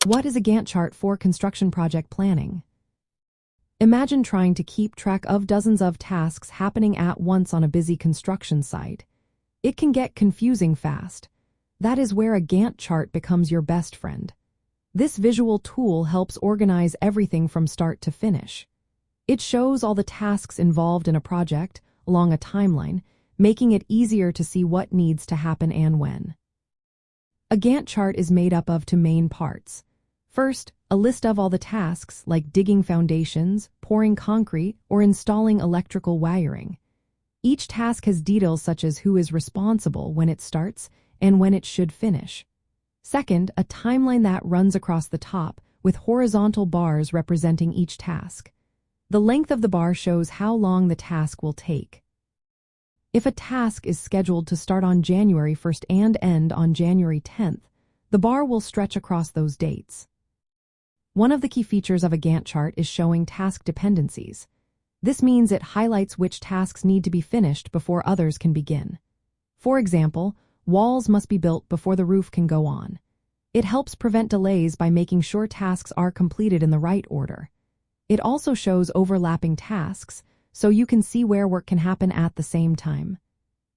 What is a Gantt chart for construction project planning? Imagine trying to keep track of dozens of tasks happening at once on a busy construction site. It can get confusing fast. That is where a Gantt chart becomes your best friend. This visual tool helps organize everything from start to finish. It shows all the tasks involved in a project along a timeline, making it easier to see what needs to happen and when. A Gantt chart is made up of two main parts. First, a list of all the tasks like digging foundations, pouring concrete, or installing electrical wiring. Each task has details such as who is responsible when it starts and when it should finish. Second, a timeline that runs across the top with horizontal bars representing each task. The length of the bar shows how long the task will take. If a task is scheduled to start on January 1st and end on January 10th, the bar will stretch across those dates. One of the key features of a Gantt chart is showing task dependencies. This means it highlights which tasks need to be finished before others can begin. For example, walls must be built before the roof can go on. It helps prevent delays by making sure tasks are completed in the right order. It also shows overlapping tasks, so you can see where work can happen at the same time.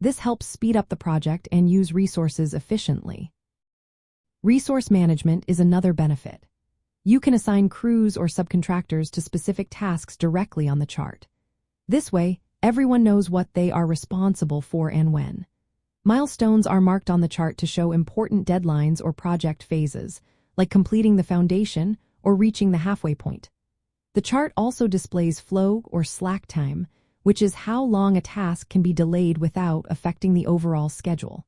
This helps speed up the project and use resources efficiently. Resource management is another benefit. You can assign crews or subcontractors to specific tasks directly on the chart. This way, everyone knows what they are responsible for and when. Milestones are marked on the chart to show important deadlines or project phases, like completing the foundation or reaching the halfway point. The chart also displays flow or slack time, which is how long a task can be delayed without affecting the overall schedule.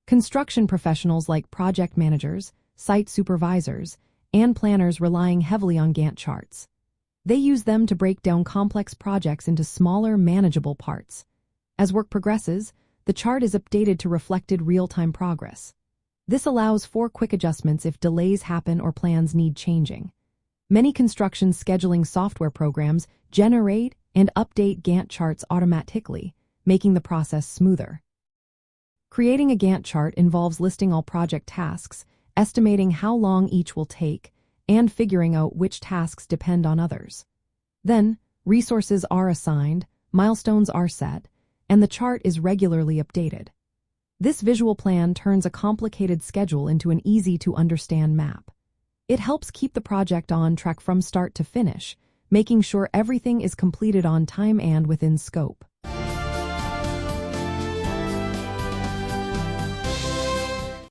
Construction professionals like project managers, site supervisors, and planners relying heavily on Gantt charts. They use them to break down complex projects into smaller, manageable parts. As work progresses, the chart is updated to reflected real-time progress. This allows for quick adjustments if delays happen or plans need changing. Many construction scheduling software programs generate and update Gantt charts automatically, making the process smoother. Creating a Gantt chart involves listing all project tasks, estimating how long each will take, and figuring out which tasks depend on others. Then, resources are assigned, milestones are set, and the chart is regularly updated. This visual plan turns a complicated schedule into an easy-to-understand map. It helps keep the project on track from start to finish, making sure everything is completed on time and within scope.